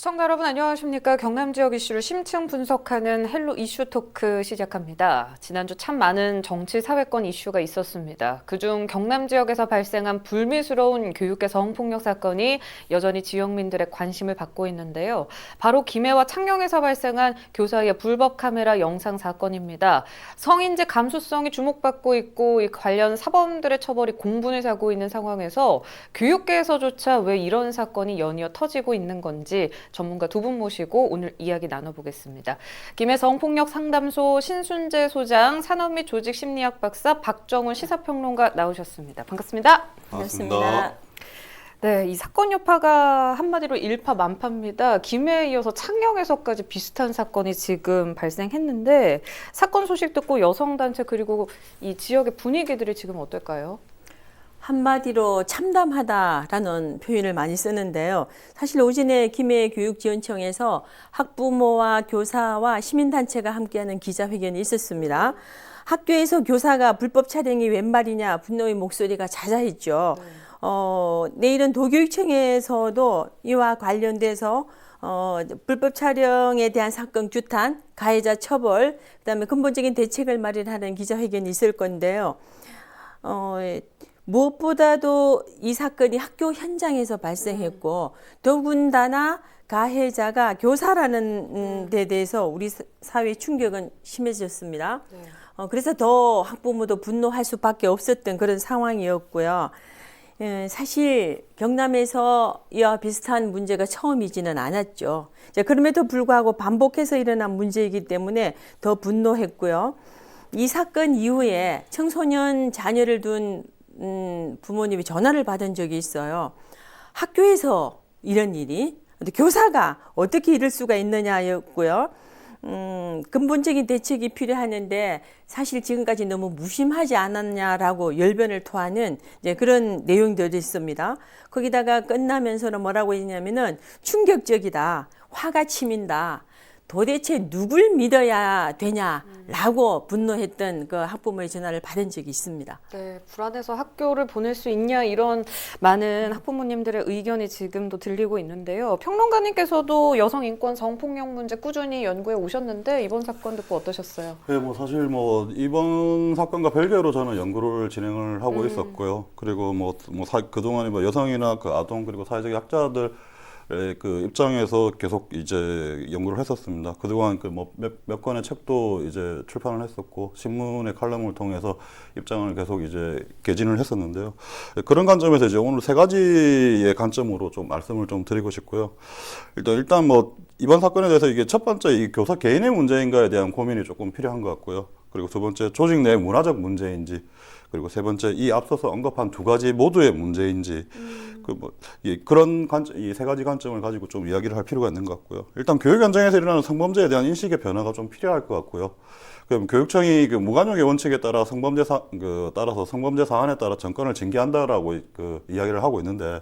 시청자 여러분 안녕하십니까. 경남 지역 이슈를 심층 분석하는 헬로 이슈 토크 시작합니다. 지난주 참 많은 정치 사회권 이슈가 있었습니다. 그중 경남 지역에서 발생한 불미스러운 교육계 성폭력 사건이 여전히 지역민들의 관심을 받고 있는데요. 바로 김해와 창녕에서 발생한 교사의 불법 카메라 영상 사건입니다. 성인지 감수성이 주목받고 있고 이 관련 사범들의 처벌이 공분을 사고 있는 상황에서 교육계에서조차 왜 이런 사건이 연이어 터지고 있는 건지 전문가 두 분 모시고 오늘 이야기 나눠보겠습니다. 김해 성폭력 상담소 신순재 소장, 산업 및 조직 심리학 박사, 박정훈 시사평론가 나오셨습니다. 반갑습니다. 반갑습니다. 네, 이 사건 여파가 한마디로 일파만파입니다. 김해에 이어서 창녕에서까지 비슷한 사건이 지금 발생했는데 사건 소식 듣고 여성단체 그리고 이 지역의 분위기들이 지금 어떨까요? 한마디로 참담하다라는 표현을 많이 쓰는데요. 사실 오전에 김해교육지원청에서 학부모와 교사와 시민단체가 함께하는 기자회견이 있었습니다. 학교에서 교사가 불법 촬영이 웬 말이냐 분노의 목소리가 잦아있죠. 내일은 도교육청에서도 이와 관련돼서 불법 촬영에 대한 사건 규탄, 가해자 처벌, 그다음에 근본적인 대책을 마련하는 기자회견이 있을 건데요. 무엇보다도 이 사건이 학교 현장에서 발생했고 더군다나 가해자가 교사라는 데 대해서 우리 사회 충격은 심해졌습니다. 그래서 더 학부모도 분노할 수밖에 없었던 그런 상황이었고요. 사실 경남에서 이와 비슷한 문제가 처음이지는 않았죠. 그럼에도 불구하고 반복해서 일어난 문제이기 때문에 더 분노했고요. 이 사건 이후에 청소년 자녀를 둔 부모님이 전화를 받은 적이 있어요. 학교에서 이런 일이 교사가 어떻게 이럴 수가 있느냐였고요. 근본적인 대책이 필요하는데 사실 지금까지 너무 무심하지 않았냐라고 열변을 토하는 그런 내용들이 있습니다. 거기다가 끝나면서는 뭐라고 했냐면은 충격적이다, 화가 치민다. 도대체 누굴 믿어야 되냐라고 분노했던 그 학부모의 전화를 받은 적이 있습니다. 네, 불안해서 학교를 보낼 수 있냐 이런 많은 학부모님들의 의견이 지금도 들리고 있는데요. 평론가님께서도 여성 인권 성폭력 문제 꾸준히 연구해 오셨는데 이번 사건 듣고 어떠셨어요? 네, 사실 이번 사건과 별개로 저는 연구를 진행을 하고 있었고요. 그리고 그동안에 여성이나 그 아동 그리고 사회적 약자들 그 입장에서 계속 이제 연구를 했었습니다. 그동안 몇 권의 책도 이제 출판을 했었고 신문의 칼럼을 통해서 입장을 계속 이제 개진을 했었는데요. 그런 관점에서 이제 오늘 세 가지의 관점으로 좀 말씀을 좀 드리고 싶고요. 일단 이번 사건에 대해서 이게 첫 번째 이 교사 개인의 문제인가에 대한 고민이 조금 필요한 것 같고요. 그리고 두 번째 조직 내 문화적 문제인지, 그리고 세 번째 이 앞서서 언급한 두 가지 모두의 문제인지, 그런 이 세 가지 관점을 가지고 좀 이야기를 할 필요가 있는 것 같고요. 일단 교육 현장에서 일어나는 성범죄에 대한 인식의 변화가 좀 필요할 것 같고요. 그럼 교육청이 그 무관용의 원칙에 따라 따라서 성범죄 사안에 따라 정권을 징계한다라고 이야기를 하고 있는데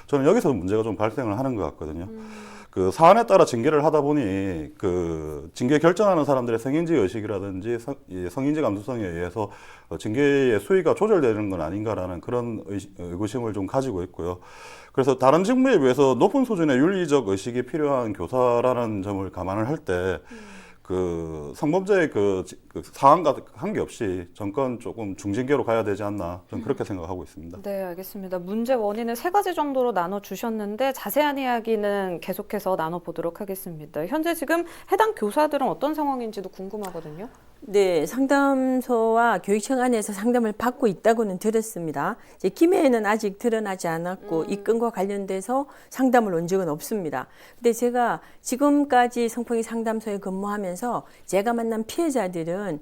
저는 여기서 문제가 좀 발생을 하는 것 같거든요. 그 사안에 따라 징계를 하다 보니 그 징계 결정하는 사람들의 성인지 의식이라든지 성인지 감수성에 의해서 징계의 수위가 조절되는 건 아닌가라는 그런 의구심을 좀 가지고 있고요. 그래서 다른 직무에 비해서 높은 수준의 윤리적 의식이 필요한 교사라는 점을 감안을 할 때 그 성범죄의 그 사안과 관계없이 정권 조금 중징계로 가야 되지 않나 저는 그렇게 생각하고 있습니다. 네, 알겠습니다. 문제 원인은 세 가지 정도로 나눠주셨는데 자세한 이야기는 계속해서 나눠보도록 하겠습니다. 현재 지금 해당 교사들은 어떤 상황인지도 궁금하거든요. 네, 상담소와 교육청 안에서 상담을 받고 있다고는 들었습니다. 이제 김해에는 아직 드러나지 않았고 이 건과 관련돼서 상담을 온 적은 없습니다. 근데 제가 지금까지 성폭력 상담소에 근무하면서 제가 만난 피해자들은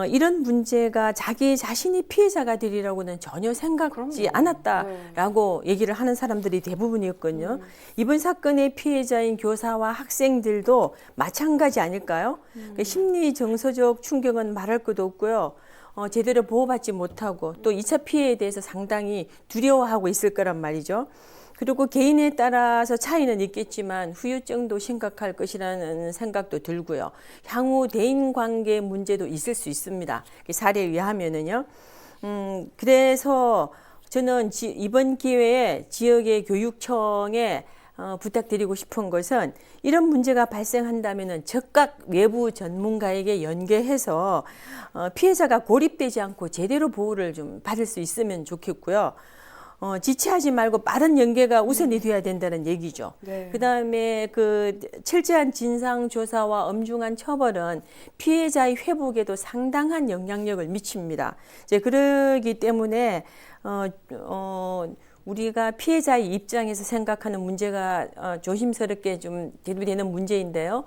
이런 문제가 자기 자신이 피해자가 되리라고는 전혀 생각지 않았다라고 얘기를 하는 사람들이 대부분이었거든요. 이번 사건의 피해자인 교사와 학생들도 마찬가지 아닐까요? 그러니까 심리 정서적 충격은 말할 것도 없고요. 제대로 보호받지 못하고 또 2차 피해에 대해서 상당히 두려워하고 있을 거란 말이죠. 그리고 개인에 따라서 차이는 있겠지만 후유증도 심각할 것이라는 생각도 들고요. 향후 대인관계 문제도 있을 수 있습니다. 사례에 의하면은요. 그래서 저는 이번 기회에 지역의 교육청에 부탁드리고 싶은 것은 이런 문제가 발생한다면은 즉각 외부 전문가에게 연계해서 피해자가 고립되지 않고 제대로 보호를 좀 받을 수 있으면 좋겠고요. 지체하지 말고 빠른 연계가 우선이 돼야 된다는 얘기죠. 네. 그다음에 그 철저한 진상 조사와 엄중한 처벌은 피해자의 회복에도 상당한 영향력을 미칩니다. 이제 그러기 때문에 우리가 피해자의 입장에서 생각하는 문제가 조심스럽게 좀 대두되는 문제인데요.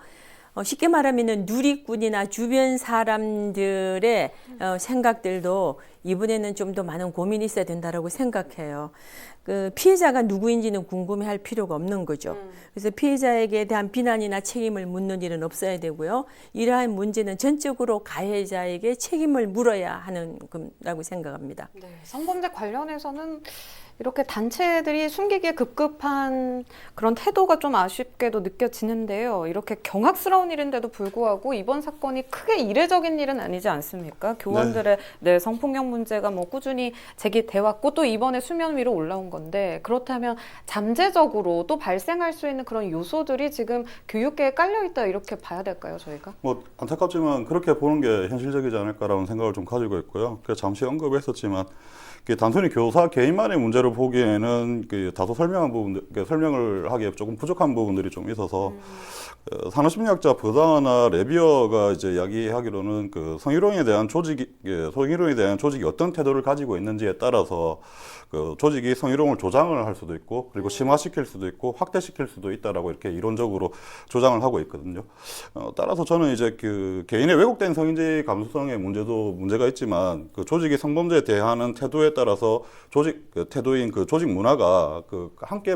쉽게 말하면은 누리꾼이나 주변 사람들의 생각들도 이번에는 좀 더 많은 고민이 있어야 된다라고 생각해요. 그 피해자가 누구인지는 궁금해할 필요가 없는 거죠. 그래서 피해자에게 대한 비난이나 책임을 묻는 일은 없어야 되고요. 이러한 문제는 전적으로 가해자에게 책임을 물어야 하는 거라고 생각합니다. 네, 성범죄 관련해서는 이렇게 단체들이 숨기기에 급급한 그런 태도가 좀 아쉽게도 느껴지는데요. 이렇게 경악스러운 일인데도 불구하고 이번 사건이 크게 이례적인 일은 아니지 않습니까? 교원들의 성폭력 문제가 뭐 꾸준히 제기돼 왔고 또 이번에 수면 위로 올라온 건데 그렇다면 잠재적으로 또 발생할 수 있는 그런 요소들이 지금 교육계에 깔려 있다 이렇게 봐야 될까요, 저희가? 뭐 안타깝지만 그렇게 보는 게 현실적이지 않을까라는 생각을 좀 가지고 있고요. 그래서 잠시 언급했었지만 단순히 교사 개인만의 문제로 보기에는 다소 설명한 부분들, 설명을 하기에 조금 부족한 부분들이 좀 있어서 산업심리학자 버다나 레비어가 이제 이야기하기로는 성희롱에 대한 조직이 어떤 태도를 가지고 있는지에 따라서 조직이 성희롱을 조장을 할 수도 있고 그리고 심화시킬 수도 있고 확대시킬 수도 있다라고 이렇게 이론적으로 조장을 하고 있거든요. 따라서 저는 이제 개인의 왜곡된 성인지 감수성의 문제가 있지만 조직이 성범죄에 대하는 태도에 따라서 태도인 조직 문화가 함께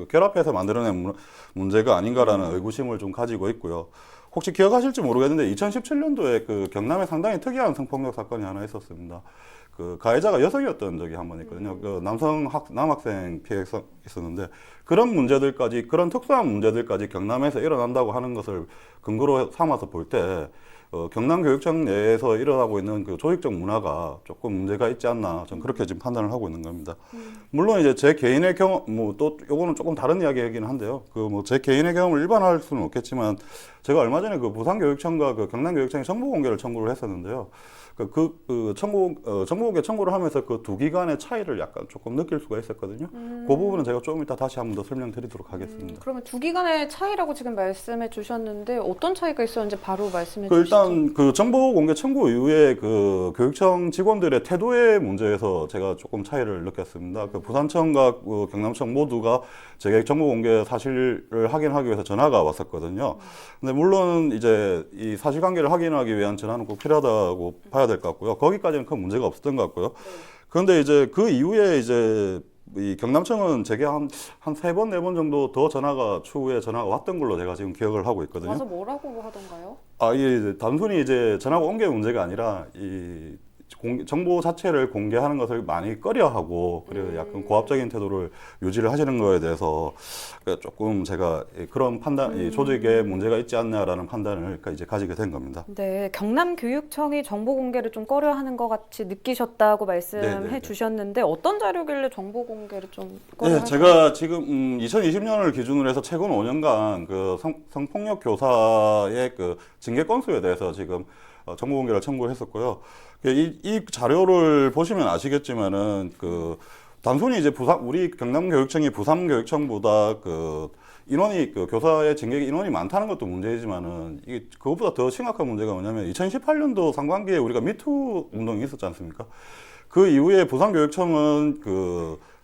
결합해서 만들어낸 문제가 아닌가라는 의구심을 좀 가지고 있고요. 혹시 기억하실지 모르겠는데 2017년도에 경남에 상당히 특이한 성폭력 사건이 하나 있었습니다. 가해자가 여성이었던 적이 한 번 있거든요. 남학생 피해가 있었는데 그런 특수한 문제들까지 경남에서 일어난다고 하는 것을 근거로 삼아서 볼 때 경남교육청 내에서 일어나고 있는 조직적 문화가 조금 문제가 있지 않나 저는 그렇게 지금 판단을 하고 있는 겁니다. 물론 이제 제 개인의 경험 또 요거는 조금 다른 이야기이긴 한데요. 제 개인의 경험을 일반화할 수는 없겠지만 제가 얼마 전에 부산교육청과 경남교육청이 정보 공개를 청구를 했었는데요. 정보 공개 청구를 하면서 두 기관의 차이를 약간 조금 느낄 수가 있었거든요. 그 부분은 제가 조금 이따 다시 한 번 더 설명드리도록 하겠습니다. 그러면 두 기관의 차이라고 지금 말씀해 주셨는데 어떤 차이가 있었는지 바로 말씀해 주시죠. 일단 정보 공개 청구 이후에 교육청 직원들의 태도의 문제에서 제가 조금 차이를 느꼈습니다. 부산청과 경남청 모두가 제게 정보 공개 사실을 확인하기 위해서 전화가 왔었거든요. 근데 물론 이제 이 사실관계를 확인하기 위한 전화는 꼭 필요하다고 봐야 될 것 같고요. 거기까지는 큰 문제가 없었던 것 같고요. 그런데 이제 그 이후에 이제 이 경남청은 제게 한 3번, 4번 정도 더 추후에 전화가 왔던 걸로 제가 지금 기억을 하고 있거든요. 와서 뭐라고 하던가요? 이게 단순히 이제 전화가 온 게 문제가 아니라 정보 자체를 공개하는 것을 많이 꺼려하고 그리고 약간 고압적인 태도를 유지를 하시는 거에 대해서 조금 제가 그런 판단, 이 조직에 문제가 있지 않냐라는 판단을 이제 가지게 된 겁니다. 네, 경남교육청이 정보 공개를 좀 꺼려하는 것 같이 느끼셨다고 말씀해 주셨는데 어떤 자료길래 정보 공개를 좀 꺼려하셨나요? 제가 지금 2020년을 기준으로 해서 최근 5년간 성폭력 교사의 징계 건수에 대해서 지금 정보 공개를 청구를 했었고요. 이 자료를 보시면 아시겠지만은 단순히 이제 우리 경남교육청이 부산교육청보다 인원이 교사의 징계 인원이 많다는 것도 문제이지만은 이게 그것보다 더 심각한 문제가 뭐냐면 2018년도 상반기에 우리가 미투 운동이 있었지 않습니까? 그 이후에 부산교육청은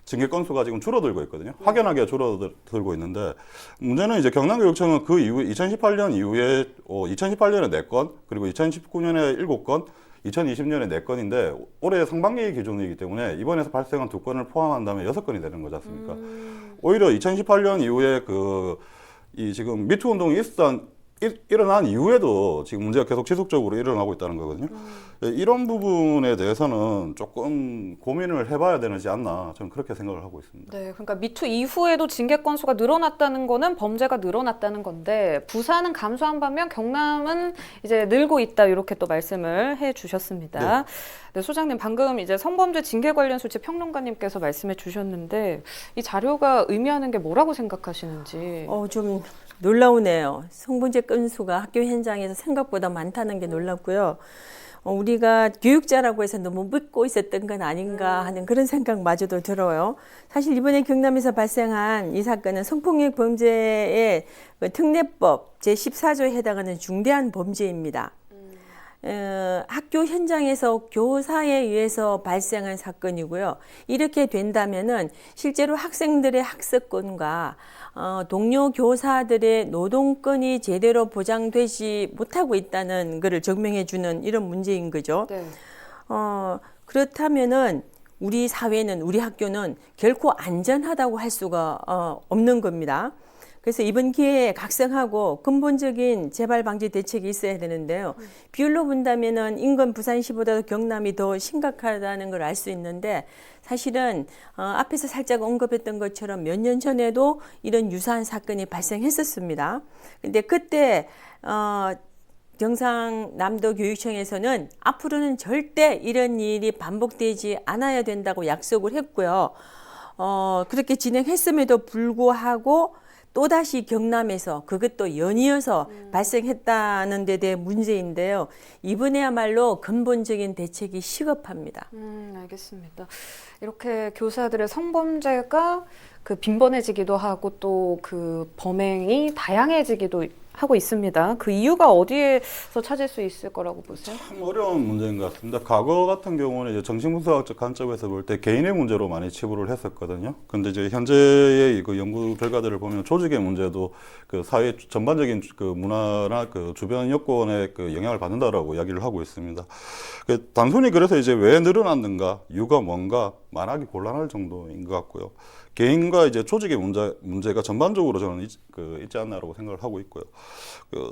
징계 건수가 지금 줄어들고 있거든요. 확연하게 줄어들고 있는데 문제는 이제 경남교육청은 그 이후 2018년 이후에 2018년에 4건 그리고 2019년에 7건 2020년에 4건인데 올해 상반기 기준이기 때문에 이번에서 발생한 2건을 포함한다면 6건이 되는 거지 않습니까? 오히려 2018년 이후에 이 지금 미투 운동이 일어난 이후에도 지금 문제가 계속 지속적으로 일어나고 있다는 거거든요. 이런 부분에 대해서는 조금 고민을 해봐야 되지 않나 저는 그렇게 생각을 하고 있습니다. 네, 그러니까 미투 이후에도 징계 건수가 늘어났다는 거는 범죄가 늘어났다는 건데 부산은 감소한 반면 경남은 이제 늘고 있다 이렇게 또 말씀을 해주셨습니다. 네, 소장님 방금 이제 성범죄 징계 관련 수치 평론가님께서 말씀해 주셨는데 이 자료가 의미하는 게 뭐라고 생각하시는지. 좀 놀라우네요. 성범죄 건수가 학교 현장에서 생각보다 많다는 게 놀랍고요. 우리가 교육자라고 해서 너무 믿고 있었던 건 아닌가 하는 그런 생각마저도 들어요. 사실 이번에 경남에서 발생한 이 사건은 성폭력 범죄의 특례법 제14조에 해당하는 중대한 범죄입니다. 학교 현장에서 교사에 의해서 발생한 사건이고요. 이렇게 된다면은 실제로 학생들의 학습권과 동료 교사들의 노동권이 제대로 보장되지 못하고 있다는 것을 증명해 주는 이런 문제인 거죠. 네. 그렇다면은 우리 사회는, 우리 학교는 결코 안전하다고 할 수가 없는 겁니다. 그래서 이번 기회에 각성하고 근본적인 재발 방지 대책이 있어야 되는데요. 비율로 본다면은 인근 부산시보다도 경남이 더 심각하다는 걸 알 수 있는데 사실은 앞에서 살짝 언급했던 것처럼 몇 년 전에도 이런 유사한 사건이 발생했었습니다. 근데 그때 경상남도 교육청에서는 앞으로는 절대 이런 일이 반복되지 않아야 된다고 약속을 했고요. 그렇게 진행했음에도 불구하고 또다시 경남에서 그것도 연이어서 발생했다는 데 대해 문제인데요. 이번에야말로 근본적인 대책이 시급합니다. 알겠습니다. 이렇게 교사들의 성범죄가 그 빈번해지기도 하고 또 그 범행이 다양해지기도 하고 있습니다. 그 이유가 어디에서 찾을 수 있을 거라고 보세요? 참 어려운 문제인 것 같습니다. 과거 같은 경우는 이제 정신분석학적 관점에서 볼 때 개인의 문제로 많이 치부를 했었거든요. 근데 이제 현재의 그 연구 결과들을 보면 조직의 문제도 그 사회 전반적인 그 문화나 그 주변 여건에 그 영향을 받는다라고 이야기를 하고 있습니다. 단순히 그래서 이제 왜 늘어났는가, 이유가 뭔가 말하기 곤란할 정도인 것 같고요. 개인과 이제 조직의 문제가 전반적으로 저는 있지 않나라고 생각을 하고 있고요.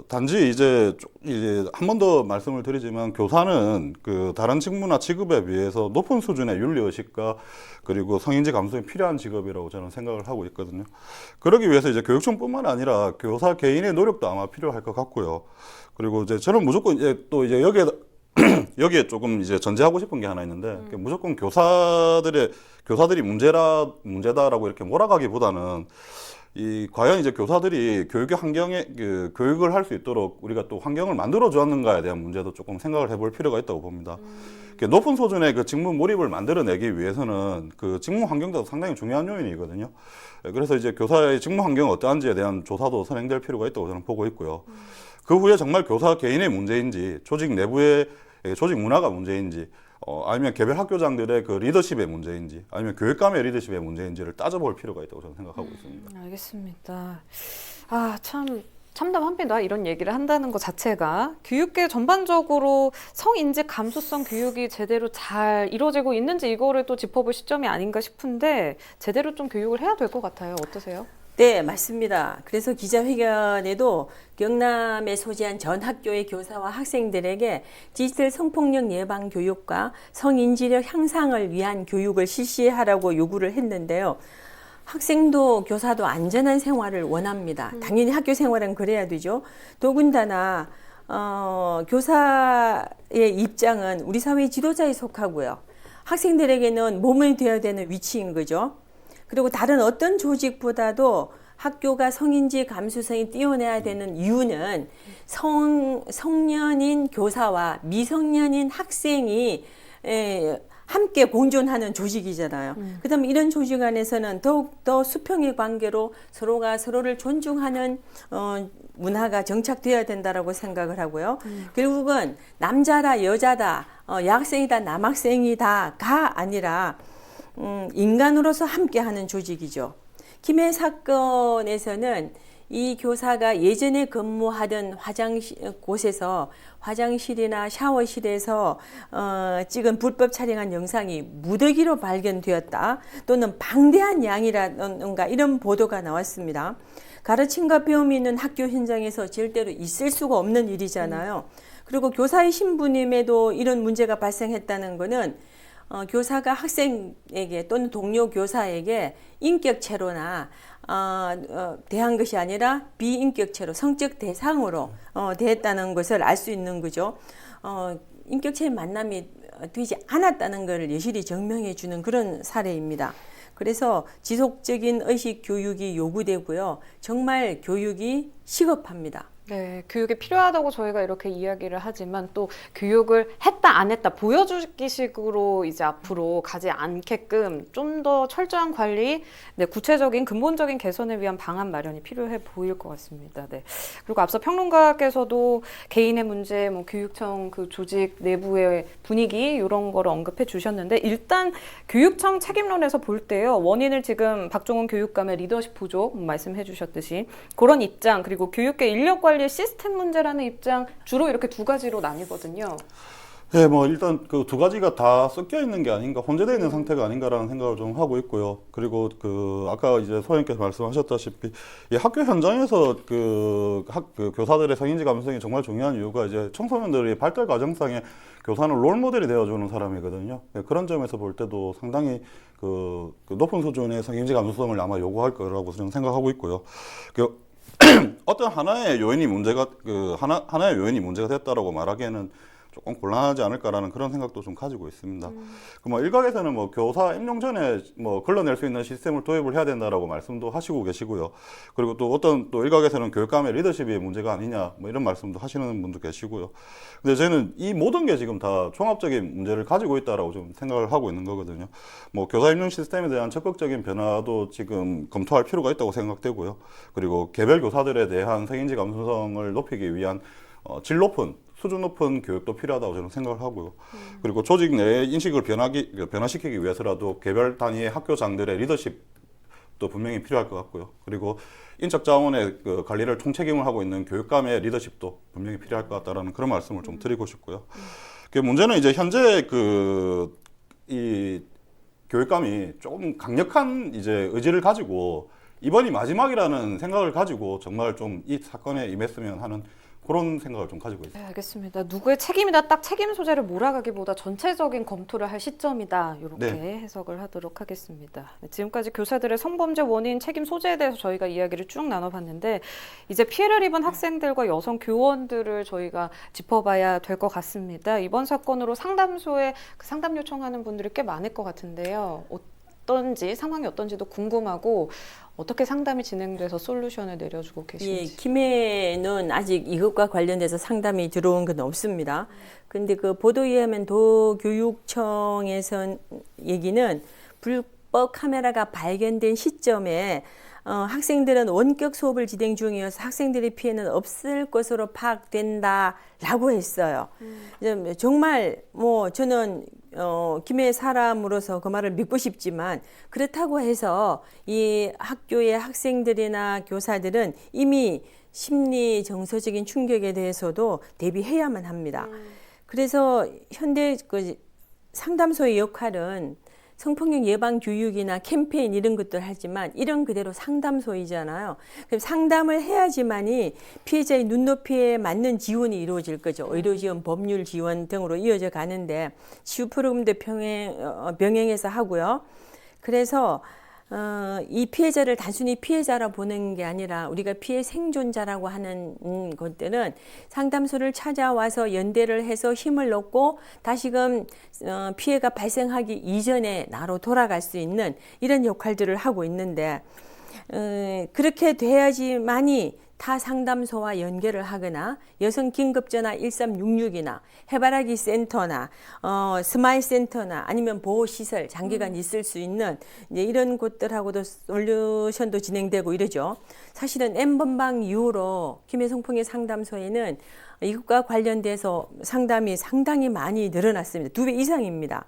단지 이제 한 번 더 말씀을 드리지만 교사는 그 다른 직무나 직업에 비해서 높은 수준의 윤리의식과 그리고 성인지 감수성이 필요한 직업이라고 저는 생각을 하고 있거든요. 그러기 위해서 이제 교육청뿐만 아니라 교사 개인의 노력도 아마 필요할 것 같고요. 그리고 이제 저는 무조건 이제 여기에 조금 이제 전제하고 싶은 게 하나 있는데 무조건 교사들이 문제다라고 이렇게 몰아가기보다는 과연 이제 교사들이 교육을 할 수 있도록 우리가 또 환경을 만들어 주었는가에 대한 문제도 조금 생각을 해볼 필요가 있다고 봅니다. 높은 수준의 그 직무 몰입을 만들어내기 위해서는 그 직무 환경도 상당히 중요한 요인이거든요. 그래서 이제 교사의 직무 환경이 어떠한지에 대한 조사도 선행될 필요가 있다고 저는 보고 있고요. 그 후에 정말 교사 개인의 문제인지 조직 내부의 조직 문화가 문제인지 아니면 개별 학교장들의 그 리더십의 문제인지 아니면 교육감의 리더십의 문제인지를 따져볼 필요가 있다고 저는 생각하고 있습니다. 알겠습니다. 참담합니다. 이런 얘기를 한다는 것 자체가 교육계 전반적으로 성인지 감수성 교육이 제대로 잘 이루어지고 있는지 이거를 또 짚어볼 시점이 아닌가 싶은데 제대로 좀 교육을 해야 될 것 같아요. 어떠세요? 네, 맞습니다. 그래서 기자회견에도 경남에 소재한 전 학교의 교사와 학생들에게 디지털 성폭력 예방 교육과 성인지력 향상을 위한 교육을 실시하라고 요구를 했는데요. 학생도 교사도 안전한 생활을 원합니다. 당연히 학교 생활은 그래야 되죠. 더군다나 교사의 입장은 우리 사회의 지도자에 속하고요. 학생들에게는 몸이 되어야 되는 위치인 거죠. 그리고 다른 어떤 조직보다도 학교가 성인지 감수성이 뛰어내야 되는 이유는 성년인 교사와 미성년인 학생이 함께 공존하는 조직이잖아요. 그다음에 이런 조직 안에서는 더욱더 수평의 관계로 서로가 서로를 존중하는 문화가 정착되어야 된다라고 생각을 하고요. 결국은 남자다 여자다 여학생이다 남학생이다가 아니라 인간으로서 함께하는 조직이죠. 김해 사건에서는 이 교사가 예전에 근무하던 곳에서 화장실이나 샤워실에서 찍은 불법 촬영한 영상이 무더기로 발견되었다. 또는 방대한 양이라든가 이런 보도가 나왔습니다. 가르침과 배움이 있는 학교 현장에서 절대로 있을 수가 없는 일이잖아요. 그리고 교사의 신부님에도 이런 문제가 발생했다는 것은 교사가 학생에게 또는 동료 교사에게 인격체로나 대한 것이 아니라 비인격체로 성적 대상으로 대했다는 것을 알 수 있는 거죠. 인격체의 만남이 되지 않았다는 것을 여실히 증명해 주는 그런 사례입니다. 그래서 지속적인 의식 교육이 요구되고요. 정말 교육이 시급합니다. 네, 교육이 필요하다고 저희가 이렇게 이야기를 하지만 또 교육을 했다 안 했다 보여주기식으로 이제 앞으로 가지 않게끔 좀 더 철저한 관리, 네, 구체적인 근본적인 개선을 위한 방안 마련이 필요해 보일 것 같습니다. 네. 그리고 앞서 평론가께서도 개인의 문제, 뭐 교육청 그 조직 내부의 분위기 이런 거를 언급해 주셨는데 일단 교육청 책임론에서 볼 때요 원인을 지금 박종훈 교육감의 리더십 부족 말씀해 주셨듯이 그런 입장 그리고 교육계 인력 관리 시스템 문제라는 입장 주로 이렇게 두 가지로 나뉘거든요. 네, 뭐 일단 그 두 가지가 다 섞여 있는 게 아닌가, 혼재되어 있는 상태가 아닌가라는 생각을 좀 하고 있고요. 그리고 그 아까 이제 소장님께서 말씀하셨다시피 이 학교 현장에서 그 교사들의 성인지 감수성이 정말 중요한 이유가 이제 청소년들이 발달 과정상에 교사는 롤 모델이 되어주는 사람이거든요. 네, 그런 점에서 볼 때도 상당히 그 높은 수준의 성인지 감수성을 아마 요구할 거라고 저는 생각하고 있고요. 어떤 하나의 요인이 문제가 하나의 요인이 문제가 됐다라고 말하기에는 조금 곤란하지 않을까라는 그런 생각도 좀 가지고 있습니다. 뭐 일각에서는 뭐 교사 임용 전에 뭐 걸러낼 수 있는 시스템을 도입을 해야 된다라고 말씀도 하시고 계시고요. 그리고 또 어떤 또 일각에서는 교육감의 리더십이 문제가 아니냐 뭐 이런 말씀도 하시는 분도 계시고요. 근데 저는 이 모든 게 지금 다 종합적인 문제를 가지고 있다라고 좀 생각을 하고 있는 거거든요. 뭐 교사 임용 시스템에 대한 적극적인 변화도 지금 검토할 필요가 있다고 생각되고요. 그리고 개별 교사들에 대한 성인지 감수성을 높이기 위한 질 높은 수준 높은 교육도 필요하다고 저는 생각을 하고요. 그리고 조직 내의 인식을 변화시키기 위해서라도 개별 단위의 학교장들의 리더십도 분명히 필요할 것 같고요. 그리고 인적 자원의 그 관리를 총책임을 하고 있는 교육감의 리더십도 분명히 필요할 것 같다라는 그런 말씀을 좀 드리고 싶고요. 그 문제는 이제 현재 이 교육감이 조금 강력한 이제 의지를 가지고 이번이 마지막이라는 생각을 가지고 정말 좀 이 사건에 임했으면 하는 그런 생각을 좀 가지고 있습니다. 네, 알겠습니다. 누구의 책임이다 딱 책임 소재를 몰아가기보다 전체적인 검토를 할 시점이다 이렇게 네. 해석을 하도록 하겠습니다. 네, 지금까지 교사들의 성범죄 원인 책임 소재에 대해서 저희가 이야기를 쭉 나눠봤는데 이제 피해를 입은 학생들과 여성 교원들을 저희가 짚어봐야 될 것 같습니다. 이번 사건으로 상담소에 상담 요청하는 분들이 꽤 많을 것 같은데요. 상황이 어떤지도 궁금하고 어떻게 상담이 진행돼서 솔루션을 내려주고 계신지. 예, 김해는 아직 이것과 관련돼서 상담이 들어온 건 없습니다. 근데 그 보도에 의하면 도교육청에서 얘기는 불법 카메라가 발견된 시점에 학생들은 원격 수업을 진행 중이어서 학생들의 피해는 없을 것으로 파악된다라고 했어요. 정말 뭐 저는 김해 사람으로서 그 말을 믿고 싶지만 그렇다고 해서 이 학교의 학생들이나 교사들은 이미 심리 정서적인 충격에 대해서도 대비해야만 합니다. 그래서 현대 상담소의 역할은 성폭력 예방 교육이나 캠페인 이런 것들 하지만 이런 그대로 상담소이잖아요. 그럼 상담을 해야지만이 피해자의 눈높이에 맞는 지원이 이루어질 거죠. 의료 지원, 법률 지원 등으로 이어져 가는데 치유 프로그램도 병행해서 하고요. 그래서 이 피해자를 단순히 피해자라 보는 게 아니라 우리가 피해 생존자라고 하는 것들은 상담소를 찾아와서 연대를 해서 힘을 얻고 다시금 피해가 발생하기 이전에 나로 돌아갈 수 있는 이런 역할들을 하고 있는데 그렇게 돼야지만이 타 상담소와 연결을 하거나 여성 긴급전화 1366이나 해바라기 센터나 스마일 센터나 아니면 보호시설 장기간 있을 수 있는 이제 이런 곳들하고도 솔루션도 진행되고 이러죠. 사실은 N번방 이후로 김해 성폭력 상담소에는 이것과 관련돼서 상담이 상당히 많이 늘어났습니다. 2배 이상입니다.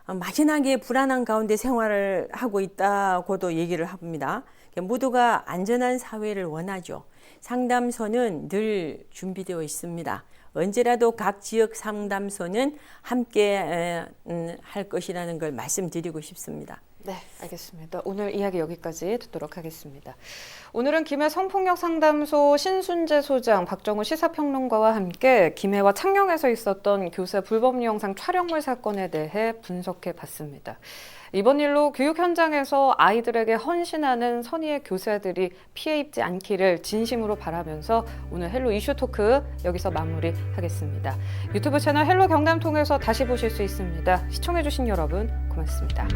막연하게 불안한 가운데 생활을 하고 있다고도 얘기를 합니다. 모두가 안전한 사회를 원하죠. 상담소는 늘 준비되어 있습니다. 언제라도 각 지역 상담소는 함께 할 것이라는 걸 말씀드리고 싶습니다. 네, 알겠습니다. 오늘 이야기 여기까지 듣도록 하겠습니다. 오늘은 김해 성폭력 상담소 신순재 소장, 박정우 시사평론가와 함께 김해와 창녕에서 있었던 교사 불법 영상 촬영물 사건에 대해 분석해 봤습니다. 이번 일로 교육 현장에서 아이들에게 헌신하는 선의의 교사들이 피해 입지 않기를 진심으로 바라면서 오늘 헬로 이슈 토크 여기서 마무리하겠습니다. 유튜브 채널 헬로 경남 통해서 다시 보실 수 있습니다. 시청해주신 여러분 고맙습니다.